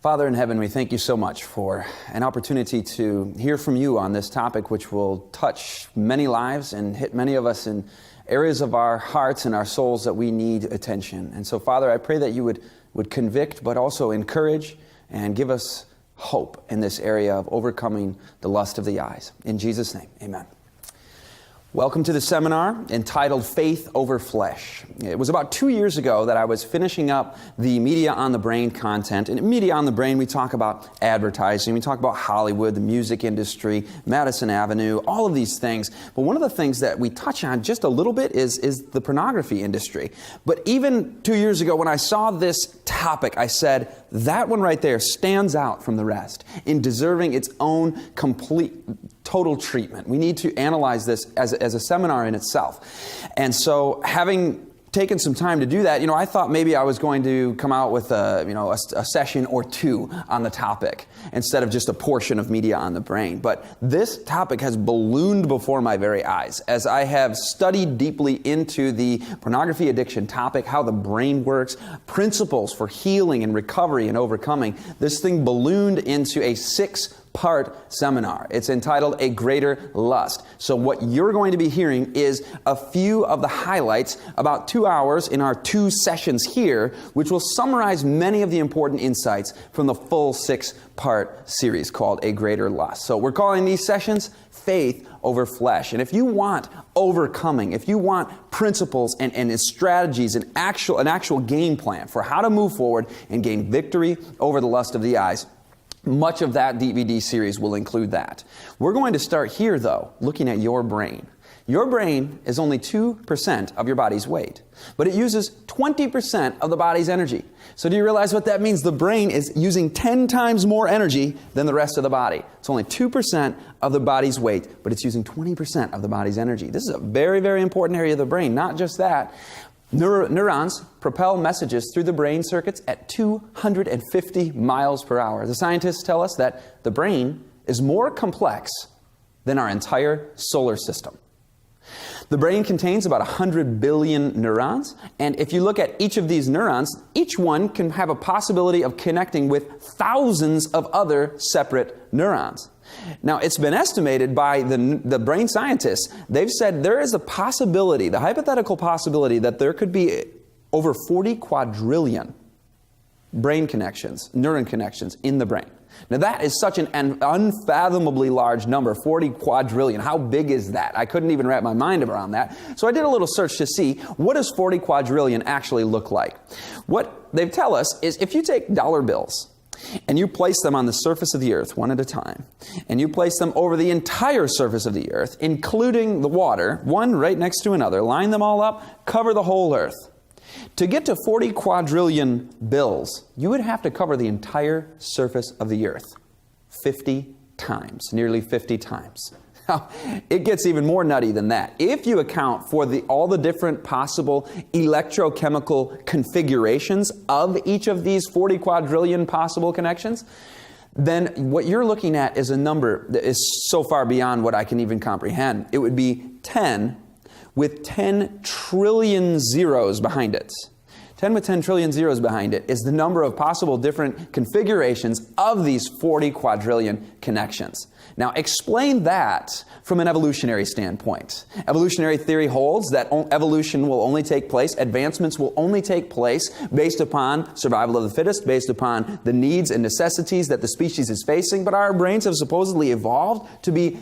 Father in heaven, we thank you so much for an opportunity to hear from you on this topic, which will touch many lives and hit many of us in areas of our hearts and our souls that we need attention. And so, Father, I pray that you would convict, but also encourage and give us hope in this area of overcoming the lust of the eyes. In Jesus' name, amen. Welcome to the seminar entitled Faith Over Flesh. It was about 2 years ago that I was finishing up the Media on the Brain content. And in Media on the Brain, we talk about advertising, we talk about Hollywood, the music industry, Madison Avenue, all of these things. But one of the things that we touch on just a little bit is the pornography industry. But even 2 years ago when I saw this topic, I said, that one right there stands out from the rest in deserving its own complete, total treatment. We need to analyze this as a seminar in itself. And so having taken some time to do that, I thought maybe I was going to come out with a session or two on the topic instead of just a portion of Media on the Brain. But this topic has ballooned before my very eyes as I have studied deeply into the pornography addiction topic, how the brain works, principles for healing and recovery and overcoming. This thing ballooned into a 6-part seminar. It's entitled A Greater Lust. So what you're going to be hearing is a few of the highlights, about 2 hours in our 2 sessions here, which will summarize many of the important insights from the full 6-part series called A Greater Lust. So we're calling these sessions Faith Over Flesh. And if you want overcoming, if you want principles and strategies and an actual game plan for how to move forward and gain victory over the lust of the eyes, much of that DVD series will include that. We're going to start here, though, looking at your brain. Your brain is only 2% of your body's weight, but it uses 20% of the body's energy. So do you realize what that means? The brain is using 10 times more energy than the rest of the body. It's only 2% of the body's weight, but it's using 20% of the body's energy. This is a very, very important area of the brain. Not just that. Neurons propel messages through the brain circuits at 250 miles per hour. The scientists tell us that the brain is more complex than our entire solar system. The brain contains about 100 billion neurons, and if you look at each of these neurons, each one can have a possibility of connecting with thousands of other separate neurons. Now, it's been estimated by the brain scientists. They've said there is a possibility, the hypothetical possibility, that there could be over 40 quadrillion brain connections, neuron connections in the brain. Now, that is such an unfathomably large number, 40 quadrillion. How big is that? I couldn't even wrap my mind around that. So I did a little search to see, what does 40 quadrillion actually look like? What they tell us is if you take dollar bills, and you place them on the surface of the earth one at a time, and you place them over the entire surface of the earth, including the water, one right next to another, line them all up, cover the whole earth. To get to 40 quadrillion bills, you would have to cover the entire surface of the earth 50 times, nearly 50 times. Now, it gets even more nutty than that. If you account for all the different possible electrochemical configurations of each of these 40 quadrillion possible connections, then what you're looking at is a number that is so far beyond what I can even comprehend. It would be 10 with 10 trillion zeros behind it. 10 with 10 trillion zeros behind it is the number of possible different configurations of these 40 quadrillion connections. Now, explain that from an evolutionary standpoint. Evolutionary theory holds that evolution will only take place, advancements will only take place based upon survival of the fittest, based upon the needs and necessities that the species is facing, but our brains have supposedly evolved to be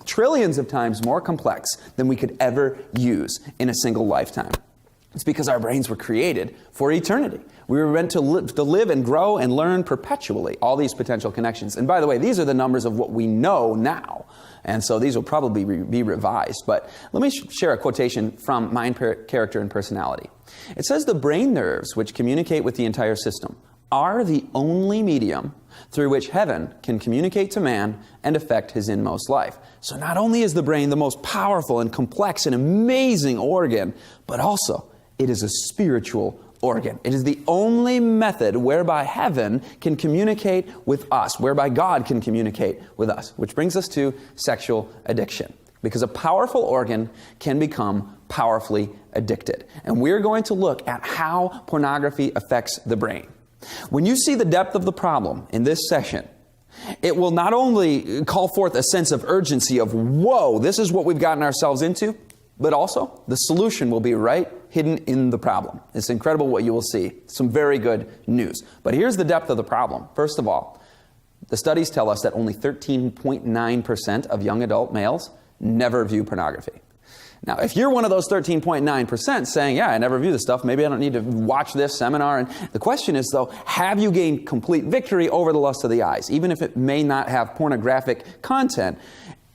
trillions of times more complex than we could ever use in a single lifetime. It's because our brains were created for eternity. We were meant to live and grow and learn perpetually, all these potential connections. And by the way, these are the numbers of what we know now. And so these will probably be revised. But let me share a quotation from Mind, Character, and Personality. It says, "The brain nerves, which communicate with the entire system, are the only medium through which heaven can communicate to man and affect his inmost life." So not only is the brain the most powerful and complex and amazing organ, but also it is a spiritual organ. It is the only method whereby heaven can communicate with us, whereby God can communicate with us, which brings us to sexual addiction. Because a powerful organ can become powerfully addicted. And we're going to look at how pornography affects the brain. When you see the depth of the problem in this session, it will not only call forth a sense of urgency of, whoa, this is what we've gotten ourselves into, but also the solution will be right hidden in the problem. It's incredible what you will see. Some very good news. But here's the depth of the problem. First of all, the studies tell us that only 13.9% of young adult males never view pornography. Now, if you're one of those 13.9% saying, yeah, I never view this stuff, maybe I don't need to watch this seminar. And the question is, though, have you gained complete victory over the lust of the eyes? Even if it may not have pornographic content,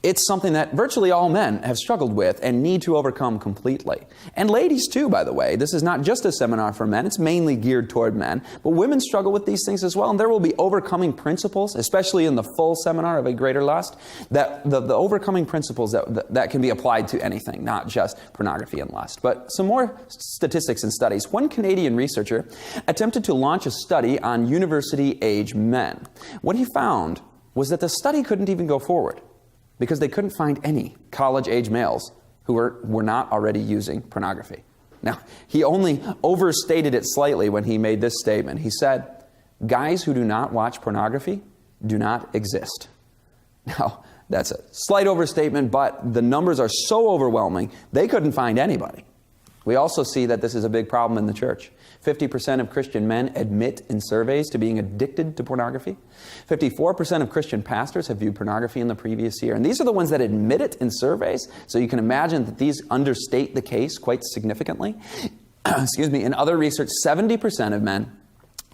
it's something that virtually all men have struggled with and need to overcome completely. And ladies too, by the way. This is not just a seminar for men. It's mainly geared toward men. But women struggle with these things as well. And there will be overcoming principles, especially in the full seminar of A Greater Lust, that the overcoming principles that can be applied to anything, not just pornography and lust. But some more statistics and studies. One Canadian researcher attempted to launch a study on university-age men. What he found was that the study couldn't even go forward, because they couldn't find any college-age males who were not already using pornography. Now, he only overstated it slightly when he made this statement. He said, guys who do not watch pornography do not exist. Now, that's a slight overstatement, but the numbers are so overwhelming, they couldn't find anybody. We also see that this is a big problem in the church. 50% of Christian men admit in surveys to being addicted to pornography. 54% of Christian pastors have viewed pornography in the previous year. And these are the ones that admit it in surveys. So you can imagine that these understate the case quite significantly. Excuse me. In other research, 70% of men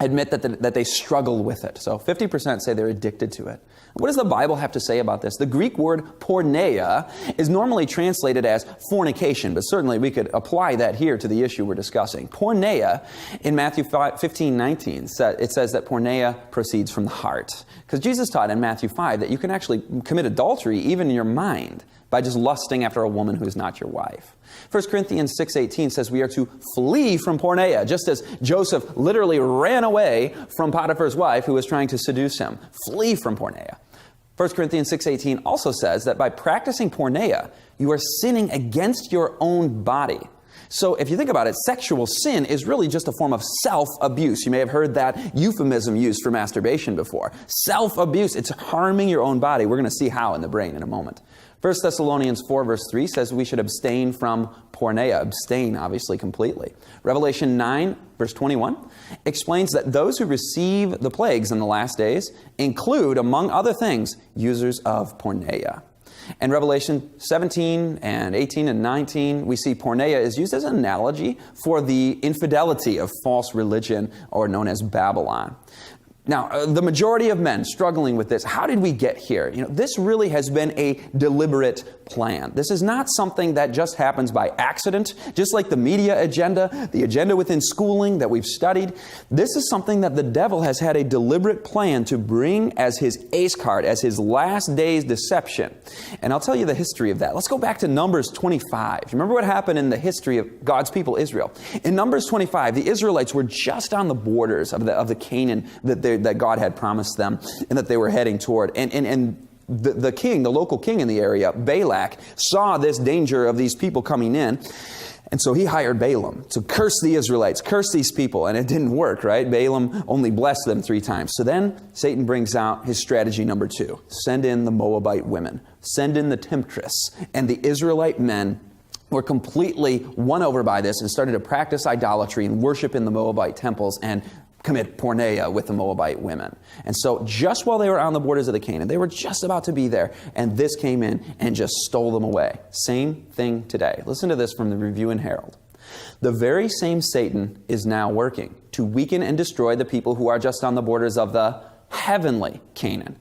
admit that they struggle with it. So 50% say they're addicted to it. What does the Bible have to say about this? The Greek word porneia is normally translated as fornication, but certainly we could apply that here to the issue we're discussing. Porneia, in Matthew 15:19, it says that porneia proceeds from the heart. Because Jesus taught in Matthew 5 that you can actually commit adultery even in your mind by just lusting after a woman who is not your wife. 1 Corinthians 6:18 says we are to flee from porneia, just as Joseph literally ran away from Potiphar's wife who was trying to seduce him. Flee from porneia. 1 Corinthians 6:18 also says that by practicing porneia, you are sinning against your own body. So if you think about it, sexual sin is really just a form of self-abuse. You may have heard that euphemism used for masturbation before. Self-abuse, it's harming your own body. We're going to see how in the brain in a moment. 1 Thessalonians 4 verse 3 says we should abstain from porneia. Abstain, obviously, completely. Revelation 9 verse 21 explains that those who receive the plagues in the last days include, among other things, users of porneia. In Revelation 17 and 18 and 19, we see porneia is used as an analogy for the infidelity of false religion, or known as Babylon. Now, the majority of men struggling with this, how did we get here? This really has been a deliberate plan. This is not something that just happens by accident, just like the media agenda, the agenda within schooling that we've studied. This is something that the devil has had a deliberate plan to bring as his ace card, as his last day's deception. And I'll tell you the history of that. Let's go back to Numbers 25. You remember what happened in the history of God's people, Israel? In Numbers 25, the Israelites were just on the borders of the Canaan that God had promised them and that they were heading toward. And the king, the local king in the area, Balak, saw this danger of these people coming in. And so he hired Balaam to curse the Israelites, curse these people. And it didn't work, right? Balaam only blessed them 3 times. So then Satan brings out his strategy number 2. Send in the Moabite women. Send in the temptress. And the Israelite men were completely won over by this and started to practice idolatry and worship in the Moabite temples and commit porneia with the Moabite women. And so just while they were on the borders of the Canaan, they were just about to be there, and this came in and just stole them away. Same thing today. Listen to this from the Review and Herald. The very same Satan is now working to weaken and destroy the people who are just on the borders of the heavenly Canaan.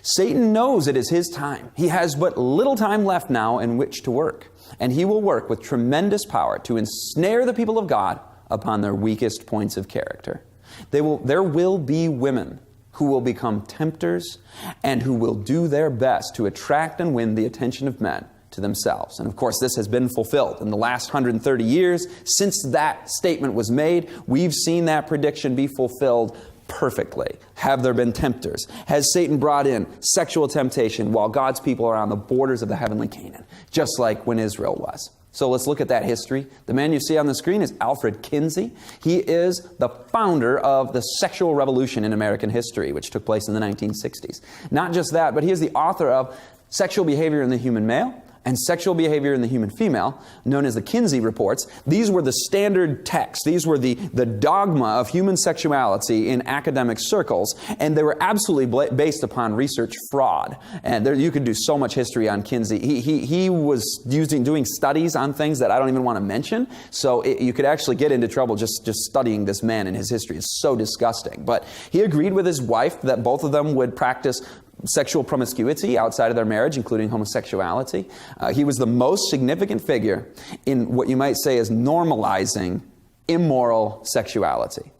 Satan knows it is his time. He has but little time left now in which to work. And he will work with tremendous power to ensnare the people of God upon their weakest points of character. There will be women who will become tempters and who will do their best to attract and win the attention of men to themselves. And of course, this has been fulfilled. In the last 130 years, since that statement was made, we've seen that prediction be fulfilled perfectly. Have there been tempters? Has Satan brought in sexual temptation while God's people are on the borders of the heavenly Canaan, just like when Israel was? So let's look at that history. The man you see on the screen is Alfred Kinsey. He is the founder of the sexual revolution in American history, which took place in the 1960s. Not just that, but he is the author of Sexual Behavior in the Human Male and Sexual Behavior in the Human Female, known as the Kinsey Reports. These were the standard texts. These were the dogma of human sexuality in academic circles, and they were absolutely based upon research fraud. And you could do so much history on Kinsey. He was doing studies on things that I don't even want to mention, so you could actually get into trouble just studying this man and his history. It's so disgusting. But he agreed with his wife that both of them would practice sexual promiscuity outside of their marriage, including homosexuality. He was the most significant figure in what you might say is normalizing immoral sexuality.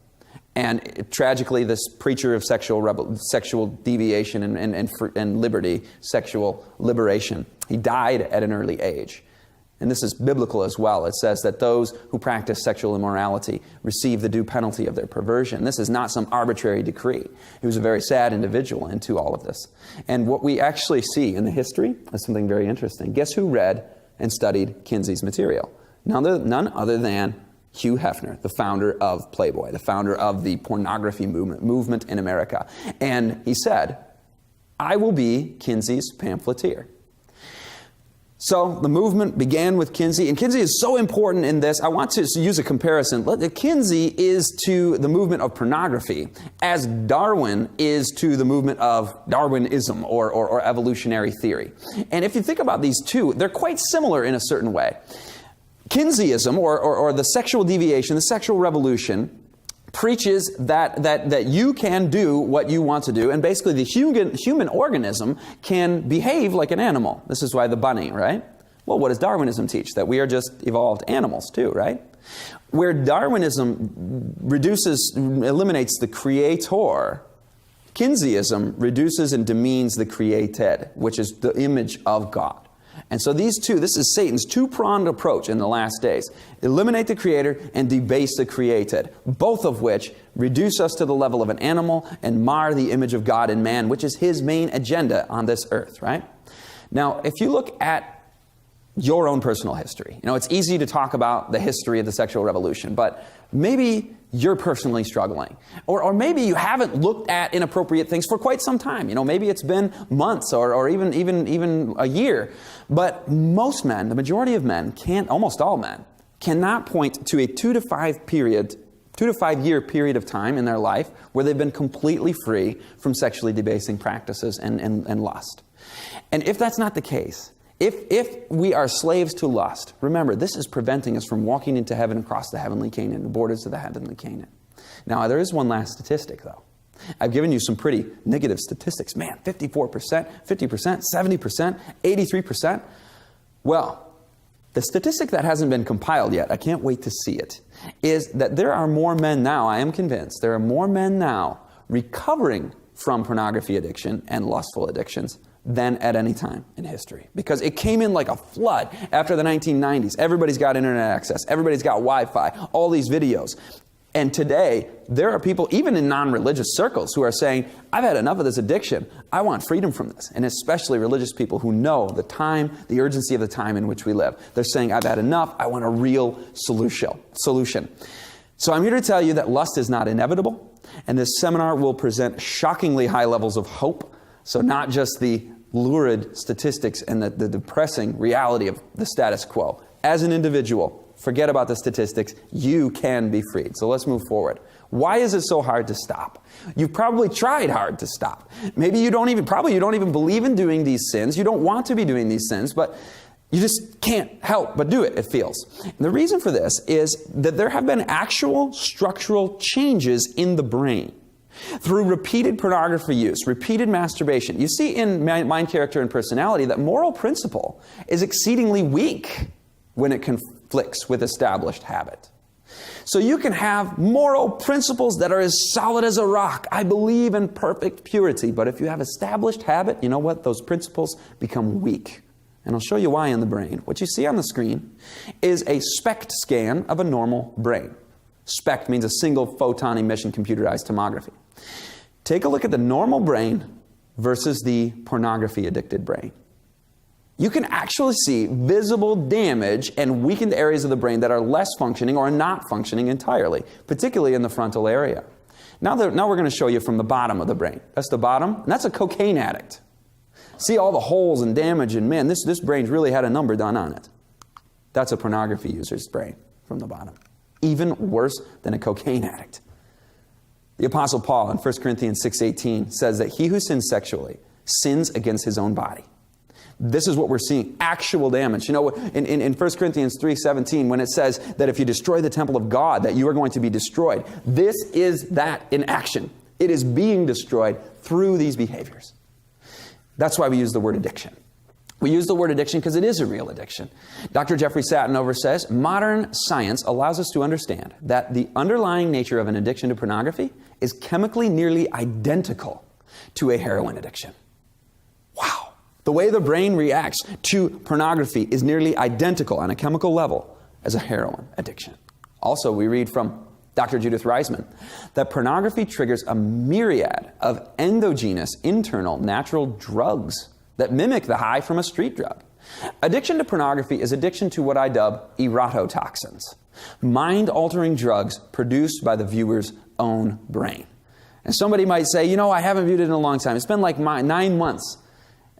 And tragically, this preacher of sexual deviation and liberty, sexual liberation, he died at an early age. And this is biblical as well. It says that those who practice sexual immorality receive the due penalty of their perversion. This is not some arbitrary decree. He was a very sad individual into all of this. And what we actually see in the history is something very interesting. Guess who read and studied Kinsey's material? None other than Hugh Hefner, the founder of Playboy, the founder of the pornography movement in America. And he said, "I will be Kinsey's pamphleteer." So the movement began with Kinsey, and Kinsey is so important in this. I want to use a comparison. Kinsey is to the movement of pornography as Darwin is to the movement of Darwinism or evolutionary theory. And if you think about these two, they're quite similar in a certain way. Kinseyism, or the sexual deviation, the sexual revolution, preaches that you can do what you want to do, and basically the human organism can behave like an animal. This is why the bunny, right? Well, what does Darwinism teach? That we are just evolved animals too, right? Where Darwinism eliminates the creator, Kinseyism reduces and demeans the created, which is the image of God. And so these two, this is Satan's two-pronged approach in the last days. Eliminate the creator and debase the created, both of which reduce us to the level of an animal and mar the image of God in man, which is his main agenda on this earth, right? Now, if you look at your own personal history, it's easy to talk about the history of the sexual revolution, but maybe you're personally struggling. Or maybe you haven't looked at inappropriate things for quite some time. Maybe it's been months or even a year. But most men, the majority of men, almost all men, cannot point to a 2 to 5 year period of time in their life where they've been completely free from sexually debasing practices and lust. And if that's not the case, if we are slaves to lust, remember, this is preventing us from walking into heaven across the heavenly Canaan, the borders of the heavenly Canaan. Now, there is one last statistic, though. I've given you some pretty negative statistics. Man, 54%, 50%, 70%, 83%. Well, the statistic that hasn't been compiled yet, I can't wait to see it, is that there are more men now, I am convinced, there are more men now recovering from pornography addiction and lustful addictions than at any time in history. Because it came in like a flood after the 1990s. Everybody's got internet access. Everybody's got Wi-Fi. All these videos. And today, there are people, even in non-religious circles, who are saying, I've had enough of this addiction. I want freedom from this. And especially religious people who know the time, the urgency of the time in which we live. They're saying, I've had enough. I want a real solution. So I'm here to tell you that lust is not inevitable. And this seminar will present shockingly high levels of hope. So not just the lurid statistics and the depressing reality of the status quo. As an individual, forget about the statistics. You can be freed. So let's move forward. Why is it so hard to stop? You've probably tried hard to stop. Maybe you don't even believe in doing these sins. You don't want to be doing these sins, but you just can't help but do it, it feels. And the reason for this is that there have been actual structural changes in the brain through repeated pornography use, repeated masturbation. You see in Mind, Character, and Personality that moral principle is exceedingly weak when it conflicts with established habit. So you can have moral principles that are as solid as a rock. I believe in perfect purity. But if you have established habit, you know what? Those principles become weak. And I'll show you why in the brain. What you see on the screen is a SPECT scan of a normal brain. SPECT means a single photon emission computerized tomography. Take a look at the normal brain versus the pornography addicted brain. you can actually see visible damage and weakened areas of the brain that are less functioning or not functioning entirely, particularly in the frontal area. Now we're going to show you from the bottom of the brain. That's the bottom, and that's a cocaine addict. See all the holes and damage, and man, this brain's really had a number done on it. That's a pornography user's brain from the bottom. Even worse than a cocaine addict. The Apostle Paul in 1 Corinthians 6:18 says that he who sins sexually sins against his own body. This is what we're seeing, actual damage. You know, in 1 Corinthians 3:17, when it says that if you destroy the temple of God, that you are going to be destroyed, this is that in action. It is being destroyed through these behaviors. That's why we use the word addiction. We use the word addiction because it is a real addiction. Dr. Jeffrey Satinover says, modern science allows us to understand that the underlying nature of an addiction to pornography is chemically nearly identical to a heroin addiction. Wow. The way the brain reacts to pornography is nearly identical on a chemical level as a heroin addiction. Also, we read from Dr. Judith Reisman that pornography triggers a myriad of endogenous, internal, natural drugs that mimic the high from a street drug. Addiction to pornography is addiction to what I dub erototoxins, mind-altering drugs produced by the viewer's own brain. And somebody might say, you know, I haven't viewed it in a long time. It's been like 9 months.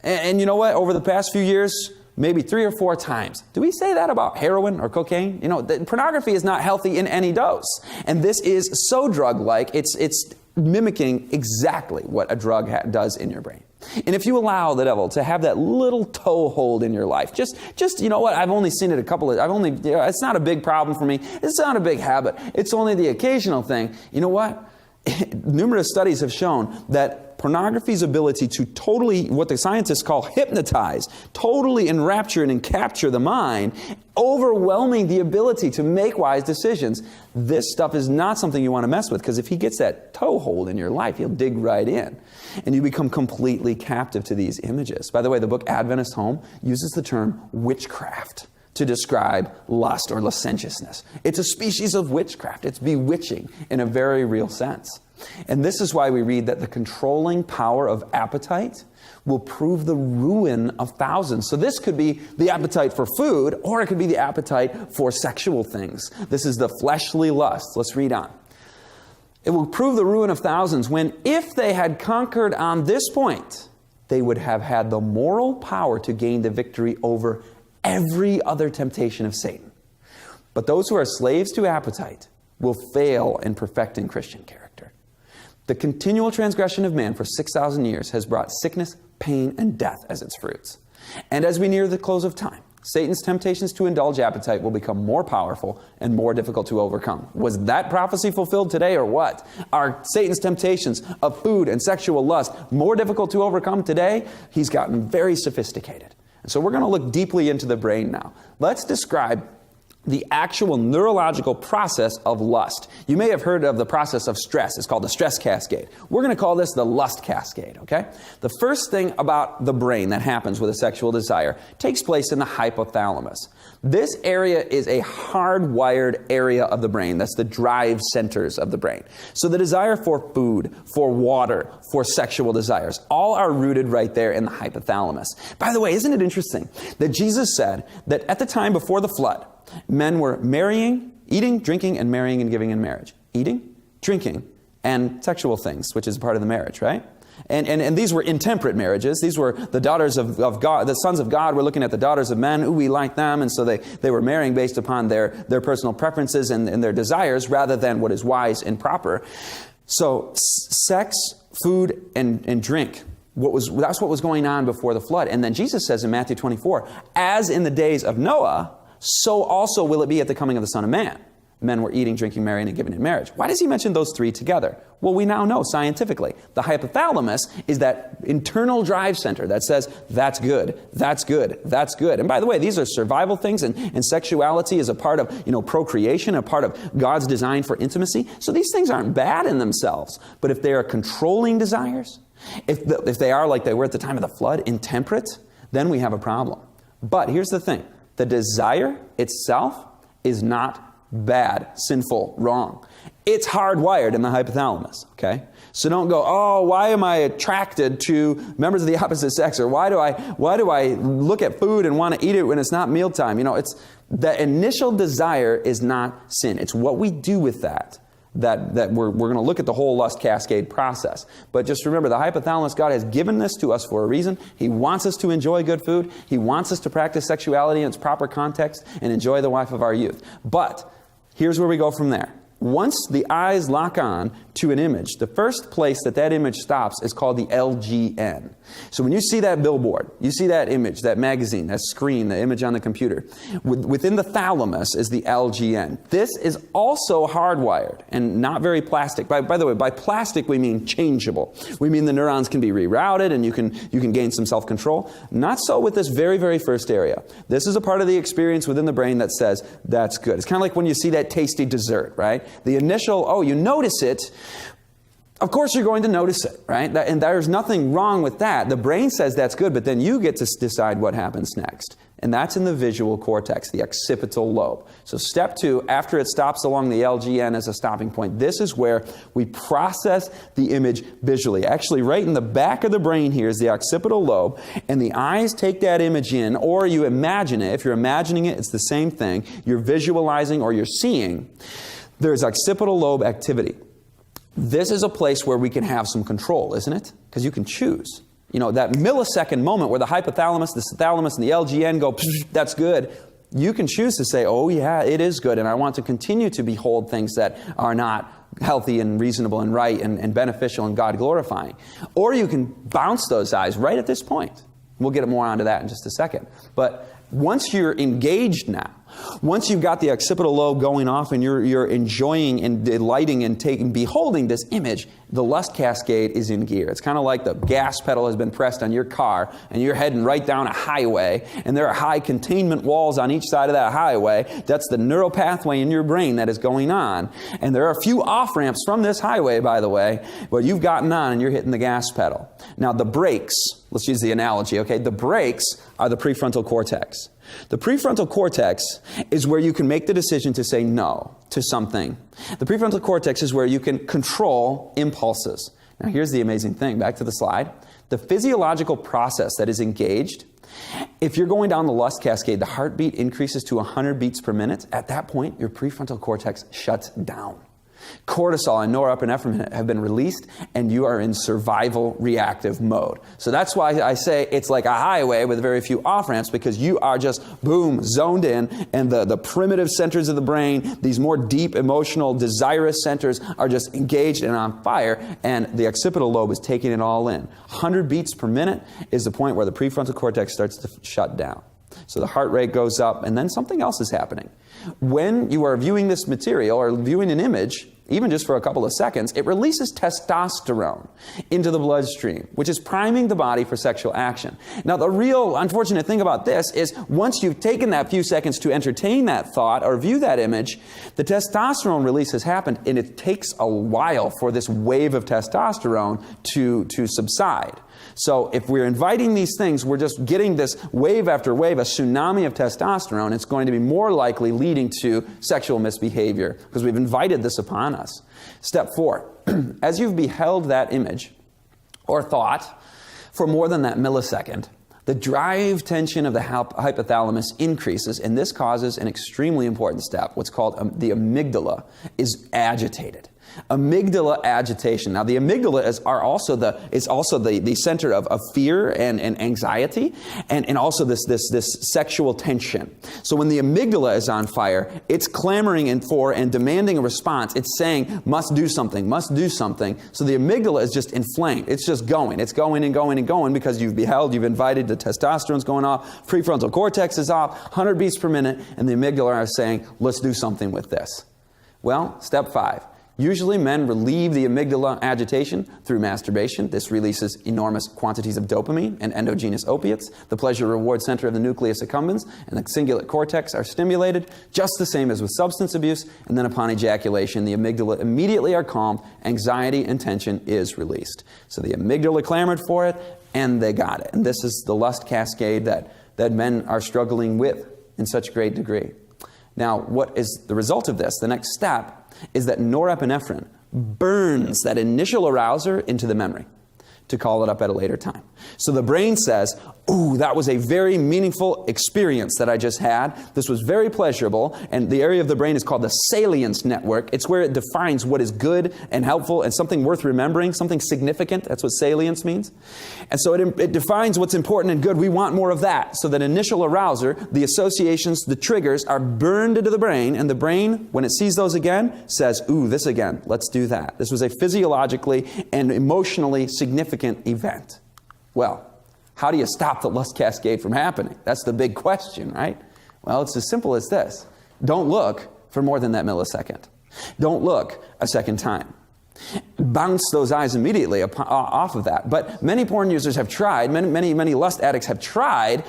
And you know what? Over the past few years, maybe 3 or 4 times. Do we say that about heroin or cocaine? You know, pornography is not healthy in any dose. And this is so drug-like, it's mimicking exactly what a drug does in your brain. And if you allow the devil to have that little toehold in your life, just you know what, I've only seen it it's not a big problem for me. It's not a big habit. It's only the occasional thing. You know what? Numerous studies have shown that pornography's ability to totally, what the scientists call hypnotize, totally enrapture and capture the mind, overwhelming the ability to make wise decisions. This stuff is not something you want to mess with, because if he gets that toehold in your life, he'll dig right in. And you become completely captive to these images. By the way, the book Adventist Home uses the term witchcraft to describe lust or licentiousness. It's a species of witchcraft. It's bewitching in a very real sense. And this is why we read that the controlling power of appetite will prove the ruin of thousands. So this could be the appetite for food, or it could be the appetite for sexual things. This is the fleshly lust. Let's read on. It will prove the ruin of thousands when, if they had conquered on this point, they would have had the moral power to gain the victory over every other temptation of Satan. But those who are slaves to appetite will fail in perfecting Christian character. The continual transgression of man for 6,000 years has brought sickness, pain, and death as its fruits. And as we near the close of time, Satan's temptations to indulge appetite will become more powerful and more difficult to overcome. Was that prophecy fulfilled today, or what? Are Satan's temptations of food and sexual lust more difficult to overcome today? He's gotten very sophisticated. So we're going to look deeply into the brain now. Let's describe the actual neurological process of lust. You may have heard of the process of stress. It's called the stress cascade. We're going to call this the lust cascade, okay? The first thing about the brain that happens with a sexual desire takes place in the hypothalamus. This area is a hardwired area of the brain. That's the drive centers of the brain. So the desire for food, for water, for sexual desires, all are rooted right there in the hypothalamus. By the way, isn't it interesting that Jesus said that at the time before the flood, men were marrying, eating, drinking, and marrying and giving in marriage. Eating, drinking, and sexual things, which is part of the marriage, right? And these were intemperate marriages. These were the daughters of God, the sons of God were looking at the daughters of men. Ooh, we like them. And so they were marrying based upon their personal preferences and their desires rather than what is wise and proper. So sex, food, and drink. That's what was going on before the flood. And then Jesus says in Matthew 24, as in the days of Noah, so also will it be at the coming of the Son of Man. Men were eating, drinking, marrying, and giving in marriage. Why does he mention those three together? Well, we now know scientifically. The hypothalamus is that internal drive center that says, that's good, that's good, that's good. And by the way, these are survival things, and sexuality is a part of, procreation, a part of God's design for intimacy. So these things aren't bad in themselves. But if they are controlling desires, if they are like they were at the time of the flood, intemperate, then we have a problem. But here's the thing. The desire itself is not bad, sinful, wrong. It's hardwired in the hypothalamus, okay? So don't go, oh, why am I attracted to members of the opposite sex? Or why do I look at food and want to eat it when it's not mealtime? You know, it's the initial desire is not sin. It's what we do with that we're going to look at the whole lust cascade process. But just remember, the hypothalamus, God has given this to us for a reason. He wants us to enjoy good food. He wants us to practice sexuality in its proper context and enjoy the wife of our youth. But here's where we go from there. Once the eyes lock on to an image, the first place that image stops is called the LGN. So when you see that billboard, you see that image, that magazine, that screen, the image on the computer, within the thalamus is the LGN. This is also hardwired and not very plastic. By the way, by plastic we mean changeable. We mean the neurons can be rerouted and you can gain some self-control. Not so with this very, very first area. This is a part of the experience within the brain that says, that's good. It's kind of like when you see that tasty dessert, right? The initial, you notice it. Of course you're going to notice it, right? And there's nothing wrong with that. The brain says that's good, but then you get to decide what happens next. And that's in the visual cortex, the occipital lobe. So step 2, after it stops along the LGN as a stopping point, this is where we process the image visually. Actually, right in the back of the brain here is the occipital lobe, and the eyes take that image in, or you imagine it. If you're imagining it, it's the same thing. You're visualizing or you're seeing. There's occipital lobe activity. This is a place where we can have some control, isn't it? Because you can choose. You know, that millisecond moment where the hypothalamus, the thalamus, and the LGN go, that's good. You can choose to say, oh yeah, it is good, and I want to continue to behold things that are not healthy and reasonable and right and beneficial and God-glorifying. Or you can bounce those eyes right at this point. We'll get more onto that in just a second. But once you're engaged now, once you've got the occipital lobe going off and you're enjoying and delighting and beholding this image, the lust cascade is in gear. It's kind of like the gas pedal has been pressed on your car and you're heading right down a highway and there are high containment walls on each side of that highway. That's the neural pathway in your brain that is going on. And there are a few off-ramps from this highway, by the way, but you've gotten on and you're hitting the gas pedal. Now the brakes, let's use the analogy, okay? The brakes are the prefrontal cortex. The prefrontal cortex is where you can make the decision to say no to something. The prefrontal cortex is where you can control impulses. Now here's the amazing thing, back to the slide. The physiological process that is engaged, if you're going down the lust cascade, the heartbeat increases to 100 beats per minute. At that point, your prefrontal cortex shuts down. Cortisol and norepinephrine have been released and you are in survival reactive mode. So that's why I say it's like a highway with very few off-ramps, because you are just, boom, zoned in, and the primitive centers of the brain, these more deep emotional desirous centers are just engaged and on fire, and the occipital lobe is taking it all in. 100 beats per minute is the point where the prefrontal cortex starts to shut down. So the heart rate goes up, and then something else is happening. When you are viewing this material or viewing an image, even just for a couple of seconds, it releases testosterone into the bloodstream, which is priming the body for sexual action. Now, the real unfortunate thing about this is once you've taken that few seconds to entertain that thought or view that image, the testosterone release has happened, and it takes a while for this wave of testosterone to subside. So if we're inviting these things, we're just getting this wave after wave, a tsunami of testosterone. It's going to be more likely leading to sexual misbehavior because we've invited this upon us. Step 4, as you've beheld that image or thought for more than that millisecond, the drive tension of the hypothalamus increases, and this causes an extremely important step. What's called the amygdala is agitated. Amygdala agitation. Now, the amygdala is also the center of fear and anxiety, and also this sexual tension. So when the amygdala is on fire, it's clamoring for and demanding a response. It's saying, must do something, must do something. So the amygdala is just inflamed. It's just going. It's going and going and going because you've invited, the testosterone's going off, prefrontal cortex is off, 100 beats per minute, and the amygdala are saying, let's do something with this. Well, step 5. Usually men relieve the amygdala agitation through masturbation. This releases enormous quantities of dopamine and endogenous opiates. The pleasure-reward center of the nucleus accumbens and the cingulate cortex are stimulated, just the same as with substance abuse. And then upon ejaculation, the amygdala immediately are calmed, anxiety and tension is released. So the amygdala clamored for it, and they got it. And this is the lust cascade that men are struggling with in such great degree. Now, what is the result of this? The next step is that norepinephrine burns that initial arouser into the memory to call it up at a later time. So the brain says, ooh, that was a very meaningful experience that I just had. This was very pleasurable. And the area of the brain is called the salience network. It's where it defines what is good and helpful and something worth remembering, something significant. That's what salience means. And so it defines what's important and good. We want more of that. So that initial arouser, the associations, the triggers are burned into the brain. And the brain, when it sees those again, says, ooh, this again. Let's do that. This was a physiologically and emotionally significant event. Well, how do you stop the lust cascade from happening? That's the big question, right? Well, it's as simple as this. Don't look for more than that millisecond. Don't look a second time. Bounce those eyes immediately off of that. But many porn users have tried, many lust addicts have tried.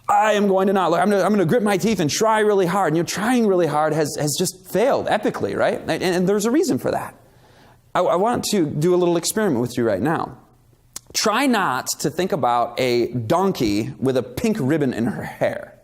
I am going to not look. I'm going to grip my teeth and try really hard. And trying really hard has just failed epically, right? And there's a reason for that. I want to do a little experiment with you right now. Try not to think about a donkey with a pink ribbon in her hair.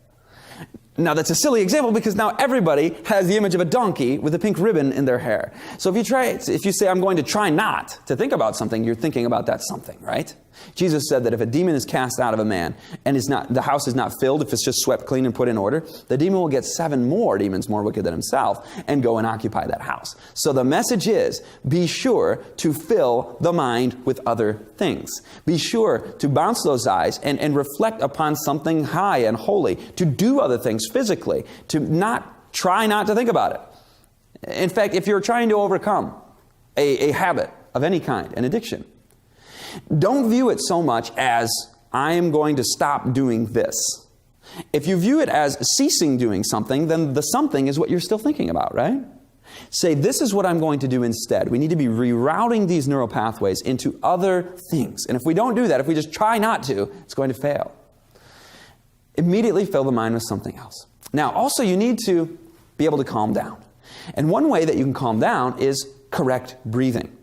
Now, that's a silly example because now everybody has the image of a donkey with a pink ribbon in their hair. So if you say, I'm going to try not to think about something, you're thinking about that something, right? Jesus said that if a demon is cast out of a man and the house is not filled, if it's just swept clean and put in order, the demon will get 7 more demons more wicked than himself and go and occupy that house. So the message is, be sure to fill the mind with other things. Be sure to bounce those eyes and reflect upon something high and holy, to do other things physically, to try not to think about it. In fact, if you're trying to overcome a habit of any kind, an addiction, don't view it so much as, I am going to stop doing this. If you view it as ceasing doing something, then the something is what you're still thinking about, right? Say, this is what I'm going to do instead. We need to be rerouting these neural pathways into other things. And if we don't do that, if we just try not to, it's going to fail. Immediately fill the mind with something else. Now, also you need to be able to calm down. And one way that you can calm down is correct breathing.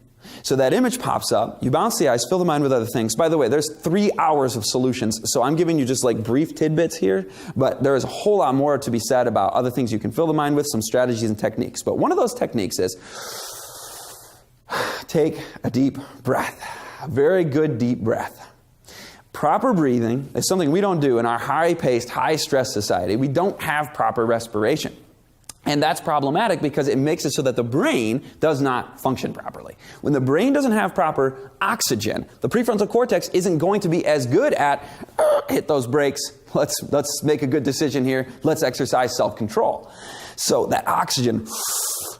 So that image pops up, you bounce the eyes, fill the mind with other things. By the way, there's 3 hours of solutions, so I'm giving you just like brief tidbits here, but there is a whole lot more to be said about other things you can fill the mind with, some strategies and techniques. But one of those techniques is take a deep breath, a very good deep breath. Proper breathing is something we don't do in our high-paced, high-stress society. We don't have proper respiration. And that's problematic because it makes it so that the brain does not function properly. When the brain doesn't have proper oxygen, the prefrontal cortex isn't going to be as good at, hit those brakes, let's make a good decision here, let's exercise self-control. So that oxygen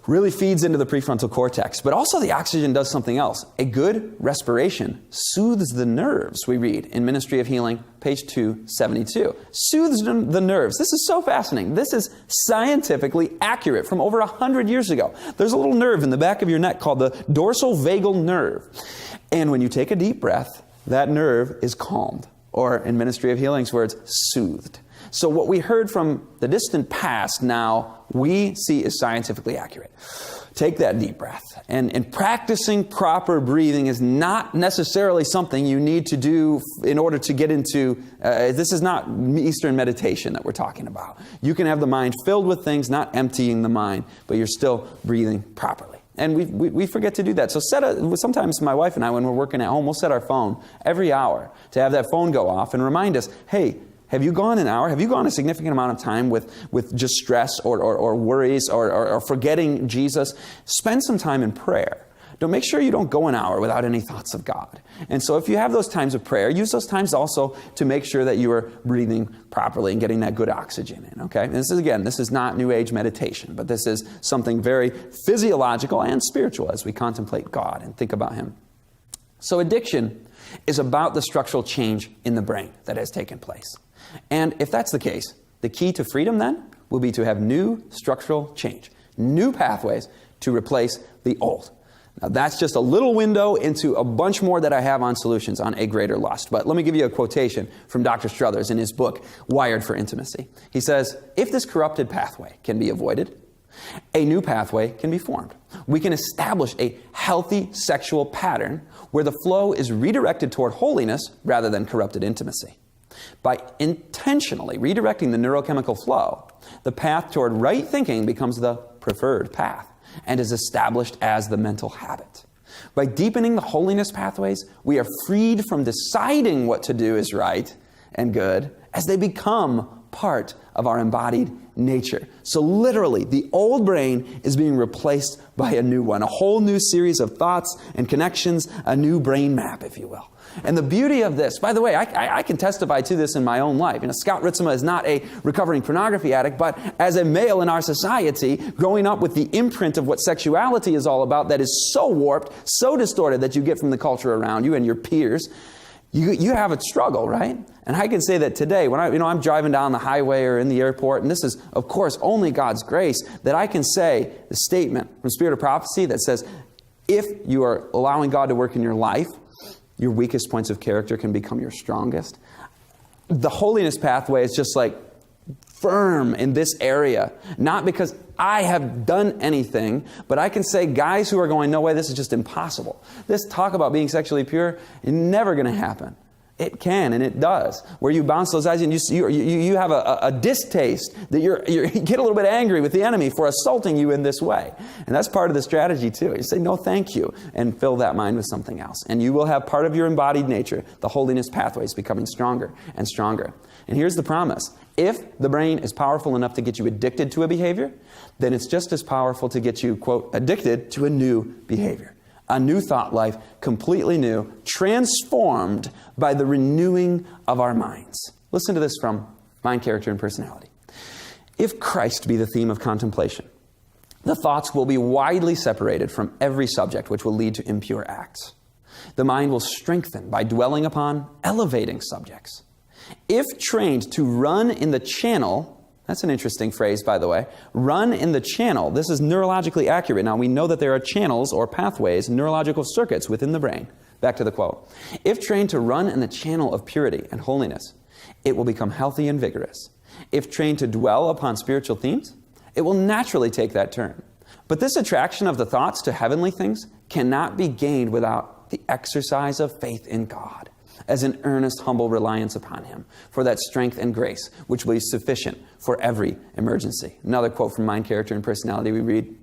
really feeds into the prefrontal cortex. But also the oxygen does something else. A good respiration soothes the nerves, we read in Ministry of Healing, page 272. Soothes the nerves. This is so fascinating. This is scientifically accurate from over 100 years ago. There's a little nerve in the back of your neck called the dorsal vagal nerve. And when you take a deep breath, that nerve is calmed. Or in Ministry of Healing's words, soothed. So what we heard from the distant past now we see is scientifically accurate. Take that deep breath. And practicing proper breathing is not necessarily something you need to do in order to get into, this is not Eastern meditation that we're talking about. You can have the mind filled with things, not emptying the mind, but you're still breathing properly. And we forget to do that. So sometimes my wife and I, when we're working at home, we'll set our phone every hour to have that phone go off and remind us, hey, have you gone an hour? Have you gone a significant amount of time with just stress or worries or forgetting Jesus? Spend some time in prayer. Don't make sure you don't go an hour without any thoughts of God. And so if you have those times of prayer, use those times also to make sure that you are breathing properly and getting that good oxygen in, okay? And this is not New Age meditation, but this is something very physiological and spiritual as we contemplate God and think about Him. So addiction is about the structural change in the brain that has taken place. And if that's the case, the key to freedom then will be to have new structural change, new pathways to replace the old. Now that's just a little window into a bunch more that I have on solutions on A Greater Lust. But let me give you a quotation from Dr. Struthers in his book, Wired for Intimacy. He says, if this corrupted pathway can be avoided, a new pathway can be formed. We can establish a healthy sexual pattern where the flow is redirected toward holiness rather than corrupted intimacy. By intentionally redirecting the neurochemical flow, the path toward right thinking becomes the preferred path and is established as the mental habit. By deepening the holiness pathways, we are freed from deciding what to do is right and good as they become part of our embodied nature. So literally, the old brain is being replaced by a new one, a whole new series of thoughts and connections, a new brain map, if you will. And the beauty of this, by the way, I can testify to this in my own life. Scott Ritzema is not a recovering pornography addict, but as a male in our society, growing up with the imprint of what sexuality is all about that is so warped, so distorted that you get from the culture around you and your peers, you have a struggle, right? And I can say that today, when I'm driving down the highway or in the airport, and this is, of course, only God's grace, that I can say the statement from Spirit of Prophecy that says, if you are allowing God to work in your life, your weakest points of character can become your strongest. The holiness pathway is just like firm in this area, not because I have done anything, but I can say guys who are going, no way, this is just impossible. This talk about being sexually pure is never going to happen. It can, and it does. Where you bounce those eyes and you have a distaste that you get a little bit angry with the enemy for assaulting you in this way. And that's part of the strategy too. You say, no, thank you, and fill that mind with something else. And you will have part of your embodied nature, the holiness pathways, becoming stronger and stronger. And here's the promise. If the brain is powerful enough to get you addicted to a behavior, then it's just as powerful to get you, quote, addicted to a new behavior. A new thought life, completely new, transformed by the renewing of our minds. Listen to this from Mind, Character, and Personality. If Christ be the theme of contemplation, the thoughts will be widely separated from every subject which will lead to impure acts. The mind will strengthen by dwelling upon elevating subjects. If trained to run in the channel, that's an interesting phrase, by the way. Run in the channel. This is neurologically accurate. Now, we know that there are channels or pathways, neurological circuits within the brain. Back to the quote. If trained to run in the channel of purity and holiness, it will become healthy and vigorous. If trained to dwell upon spiritual themes, it will naturally take that turn. But this attraction of the thoughts to heavenly things cannot be gained without the exercise of faith in God, as an earnest, humble reliance upon Him for that strength and grace, which will be sufficient for every emergency. Another quote from Mind, Character, and Personality, we read,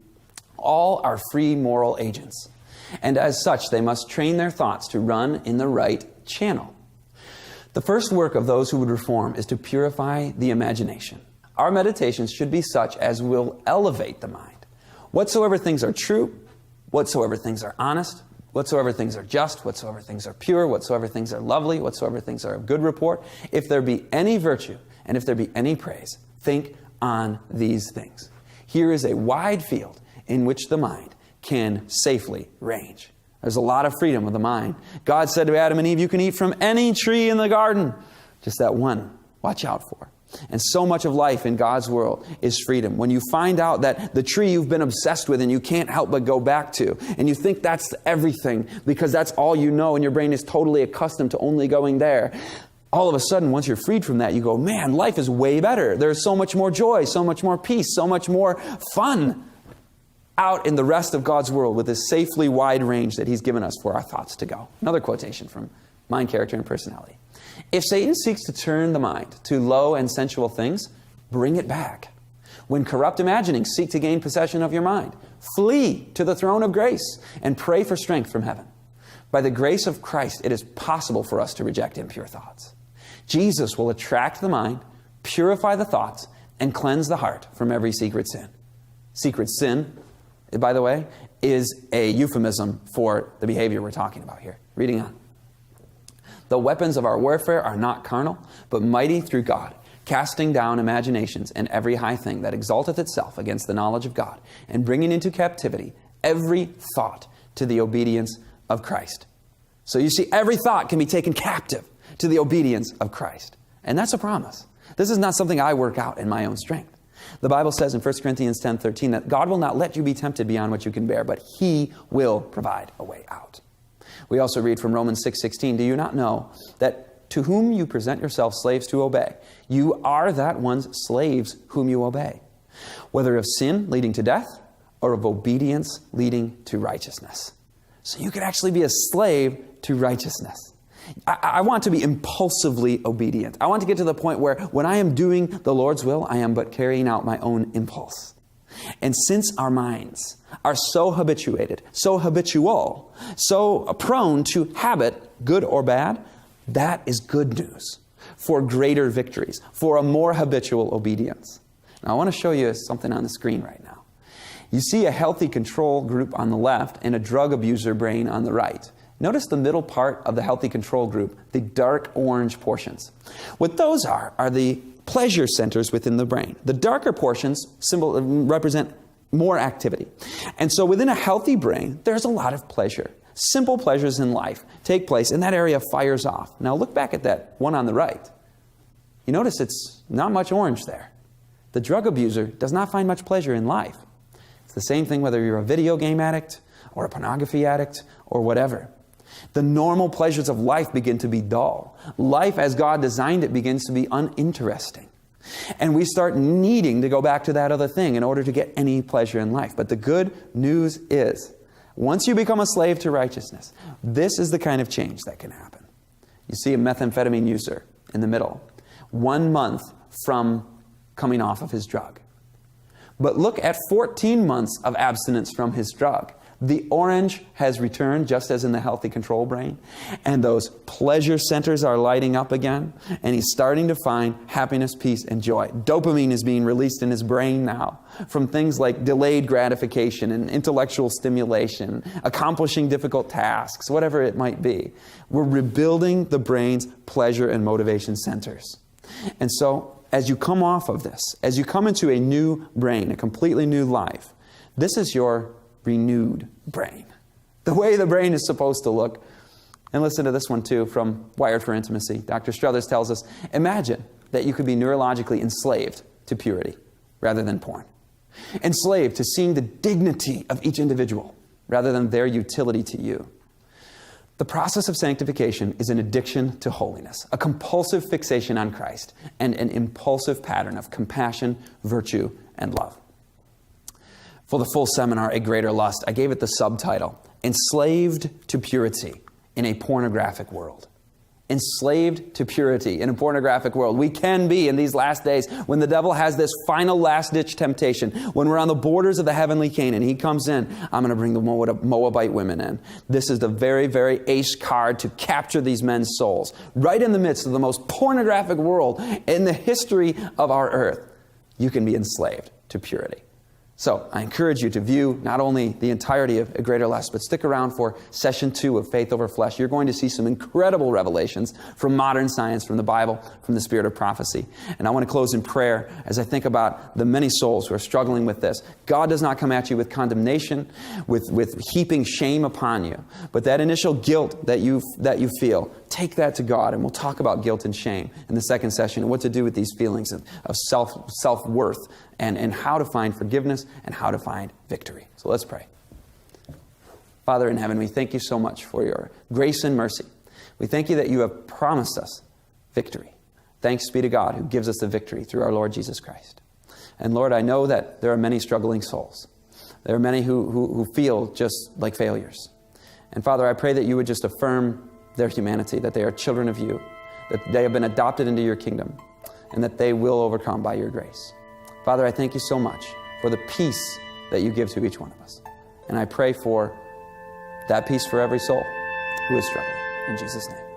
all are free moral agents, and as such, they must train their thoughts to run in the right channel. The first work of those who would reform is to purify the imagination. Our meditations should be such as will elevate the mind. Whatsoever things are true, whatsoever things are honest, whatsoever things are just, whatsoever things are pure, whatsoever things are lovely, whatsoever things are of good report, if there be any virtue, and if there be any praise, think on these things. Here is a wide field in which the mind can safely range. There's a lot of freedom of the mind. God said to Adam and Eve, you can eat from any tree in the garden. Just that one, watch out for. And so much of life in God's world is freedom. When you find out that the tree you've been obsessed with and you can't help but go back to, and you think that's everything because that's all you know and your brain is totally accustomed to only going there, all of a sudden, once you're freed from that, you go, man, life is way better. There's so much more joy, so much more peace, so much more fun out in the rest of God's world with this safely wide range that He's given us for our thoughts to go. Another quotation from Mind, Character, and Personality. If Satan seeks to turn the mind to low and sensual things, bring it back. When corrupt imaginings seek to gain possession of your mind, flee to the throne of grace and pray for strength from heaven. By the grace of Christ, it is possible for us to reject impure thoughts. Jesus will attract the mind, purify the thoughts, and cleanse the heart from every secret sin. Secret sin, by the way, is a euphemism for the behavior we're talking about here. Reading on. The weapons of our warfare are not carnal, but mighty through God, casting down imaginations and every high thing that exalteth itself against the knowledge of God, and bringing into captivity every thought to the obedience of Christ. So you see, every thought can be taken captive to the obedience of Christ. And that's a promise. This is not something I work out in my own strength. The Bible says in 1 Corinthians 10:13 that God will not let you be tempted beyond what you can bear, but He will provide a way out. We also read from Romans 6:16, do you not know that to whom you present yourselves slaves to obey, you are that one's slaves whom you obey, whether of sin leading to death or of obedience leading to righteousness. So you could actually be a slave to righteousness. I want to be impulsively obedient. I want to get to the point where when I am doing the Lord's will, I am but carrying out my own impulse. And since our minds are so habituated, so habitual, so prone to habit, good or bad, that is good news for greater victories, for a more habitual obedience. Now I want to show you something on the screen right now. You see a healthy control group on the left and a drug abuser brain on the right. Notice the middle part of the healthy control group, the dark orange portions. What those are the pleasure centers within the brain. The darker portions represent more activity. And so within a healthy brain, there's a lot of pleasure. Simple pleasures in life take place, and that area fires off. Now look back at that one on the right. You notice it's not much orange there. The drug abuser does not find much pleasure in life. It's the same thing whether you're a video game addict or a pornography addict or whatever. The normal pleasures of life begin to be dull. Life as God designed it begins to be uninteresting. And we start needing to go back to that other thing in order to get any pleasure in life. But the good news is, once you become a slave to righteousness, this is the kind of change that can happen. You see a methamphetamine user in the middle, 1 month from coming off of his drug. But look at 14 months of abstinence from his drug. The orange has returned, just as in the healthy control brain. And those pleasure centers are lighting up again. And he's starting to find happiness, peace, and joy. Dopamine is being released in his brain now from things like delayed gratification and intellectual stimulation, accomplishing difficult tasks, whatever it might be. We're rebuilding the brain's pleasure and motivation centers. And so, as you come off of this, as you come into a new brain, a completely new life, this is your renewed brain. The way the brain is supposed to look. And listen to this one too from Wired for Intimacy. Dr. Struthers tells us, imagine that you could be neurologically enslaved to purity rather than porn. Enslaved to seeing the dignity of each individual rather than their utility to you. The process of sanctification is an addiction to holiness, a compulsive fixation on Christ, and an impulsive pattern of compassion, virtue, and love. For the full seminar, A Greater Lust, I gave it the subtitle, Enslaved to Purity in a Pornographic World. Enslaved to purity in a pornographic world. We can be in these last days when the devil has this final last-ditch temptation, when we're on the borders of the heavenly Canaan. He comes in, I'm going to bring the Moabite women in. This is the very, very ace card to capture these men's souls. Right in the midst of the most pornographic world in the history of our earth, you can be enslaved to purity. So I encourage you to view not only the entirety of A Greater Lust, but stick around for session 2 of Faith Over Flesh. You're going to see some incredible revelations from modern science, from the Bible, from the spirit of prophecy. And I want to close in prayer as I think about the many souls who are struggling with this. God does not come at you with condemnation, with heaping shame upon you. But that initial guilt that you feel, take that to God. And we'll talk about guilt and shame in the second session and what to do with these feelings of self-worth and how to find forgiveness and how to find victory. So let's pray. Father in heaven, we thank you so much for your grace and mercy. We thank you that you have promised us victory. Thanks be to God who gives us the victory through our Lord Jesus Christ. And Lord, I know that there are many struggling souls. There are many who feel just like failures. And Father, I pray that you would just affirm their humanity, that they are children of you, that they have been adopted into your kingdom, and that they will overcome by your grace. Father, I thank you so much for the peace that you give to each one of us. And I pray for that peace for every soul who is struggling. In Jesus' name.